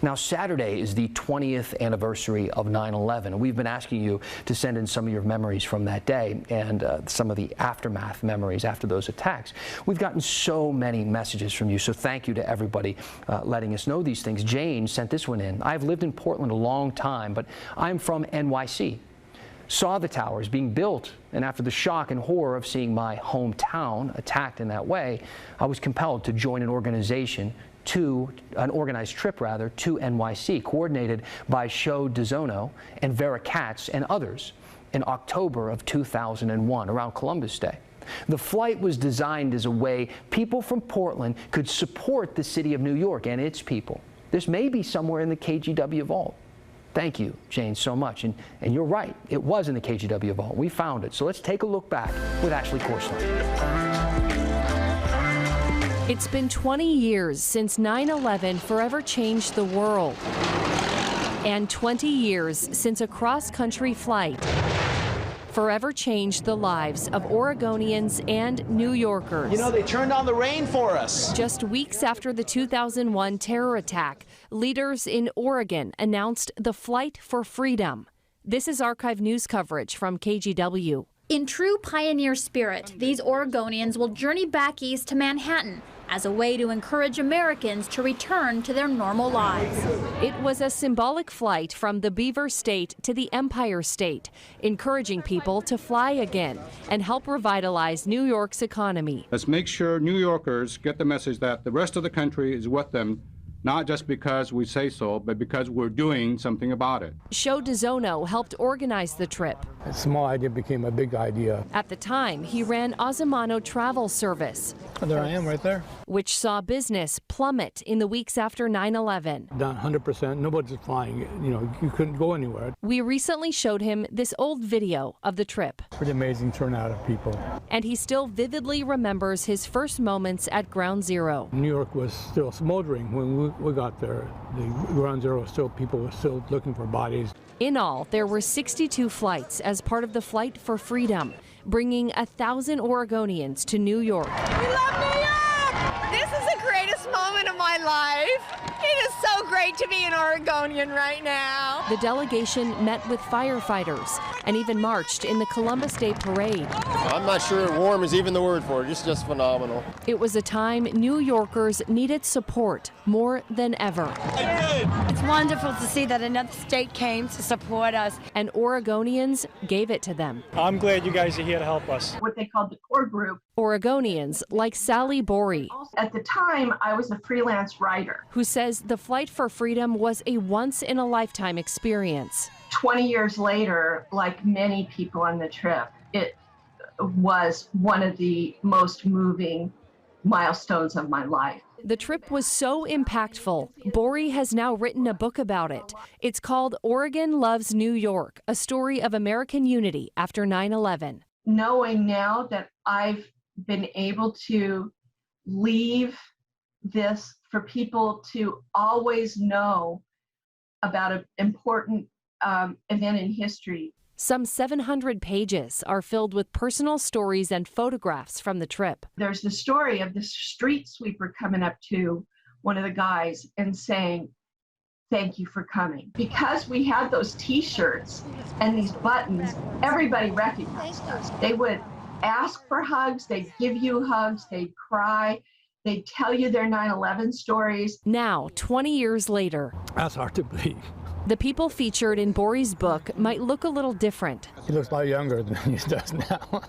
Now, Saturday is the 20th anniversary of 9/11, and we've been asking you to send in some of your memories from that day and some of the aftermath memories after those attacks. We've gotten so many messages from you, so thank you to everybody letting us know these things. Jane sent this one in. I've lived in Portland a long time, but I'm from NYC. Saw the towers being built, and after the shock and horror of seeing my hometown attacked in that way, I was compelled to join an organization an organized trip to NYC, coordinated by Show DeZono and Vera Katz and others in October of 2001, around Columbus Day. The flight was designed as a way people from Portland could support the city of New York and its people. This may be somewhere in the KGW vault. Thank you, Jane, so much. And you're right, it was in the KGW vault. We found it. So let's take a look back with Ashley Korsland. It's been 20 years since 9/11 forever changed the world, and 20 years since a cross-country flight forever changed the lives of Oregonians and New Yorkers. You know, they turned on the rain for us. Just weeks after the 2001 terror attack, leaders in Oregon announced the Flight for Freedom. This is archive news coverage from KGW. In true pioneer spirit, these Oregonians will journey back east to Manhattan as a way to encourage Americans to return to their normal lives. It was a symbolic flight from the Beaver State to the Empire State, encouraging people to fly again and help revitalize New York's economy. Let's make sure New Yorkers get the message that the rest of the country is with them, not just because we say so, but because we're doing something about it. Show DeZono helped organize the trip. A small idea became a big idea. At the time, he ran Ozumano Travel Service. And there I am right there. Which saw business plummet in the weeks after 9/11. Down 100%, nobody's flying, you couldn't go anywhere. We recently showed him this old video of the trip. Pretty amazing turnout of people. And he still vividly remembers his first moments at Ground Zero. New York was still smoldering when we got there. The Ground Zero people were still looking for bodies. In all, there were 62 flights as part of the Flight for Freedom, bringing 1,000 Oregonians to New York. We love New York! This is the greatest moment of my life. It is so great to be an Oregonian right now. The delegation met with firefighters and even marched in the Columbus Day Parade. I'm not sure warm is even the word for it. It's just phenomenal. It was a time New Yorkers needed support more than ever. It's wonderful to see that another state came to support us. And Oregonians gave it to them. I'm glad you guys are here to help us. What they called the core group. Oregonians like Sally Borey. At the time, I was a freelance writer. Who says the Flight for Freedom was a once-in-a-lifetime experience. 20 years later, like many people on the trip, it was one of the most moving milestones of my life. The trip was so impactful, Borey has now written a book about it. It's called Oregon Loves New York, a story of American unity after 9/11. Knowing now that I've been able to leave this for people to always know about an important event in history. Some 700 pages are filled with personal stories and photographs from the trip. There's the story of the street sweeper coming up to one of the guys and saying, "Thank you for coming." Because we had those T-shirts and these buttons, everybody recognized us. They would ask for hugs, they'd give you hugs, they'd cry, they'd tell you their 9/11 stories. Now, 20 years later, that's hard to believe. The people featured in Borey's book might look a little different. He looks a lot younger than he does now.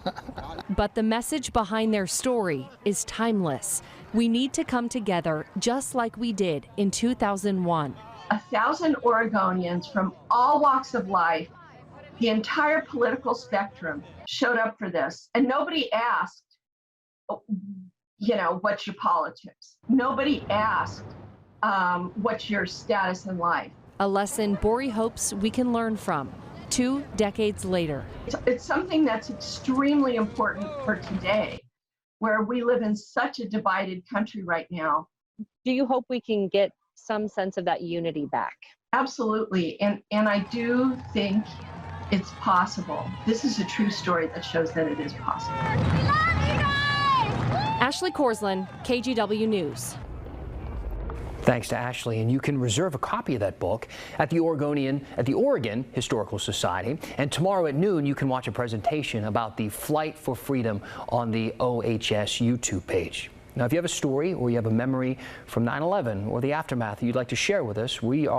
But the message behind their story is timeless. We need to come together just like we did in 2001. 1,000 Oregonians from all walks of life, the entire political spectrum, showed up for this. And nobody asked, what's your politics? Nobody asked, what's your status in life? A lesson Borey hopes we can learn from 2 decades later. It's something that's extremely important for today, where we live in such a divided country right now. Do you hope we can get some sense of that unity back? Absolutely, and I do think it's possible. This is a true story that shows that it is possible. We love you guys! Ashley Korsland, KGW News. Thanks to Ashley, and you can reserve a copy of that book at the Oregon Historical Society. And tomorrow at noon, you can watch a presentation about the Flight for Freedom on the OHS YouTube page. Now, if you have a story or you have a memory from 9/11 or the aftermath that you'd like to share with us, we're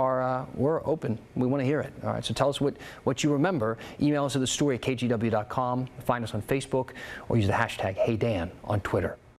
open. We want to hear it. All right, so tell us what you remember. Email us at thestory@kgw.com. Find us on Facebook or use the hashtag HeyDan on Twitter.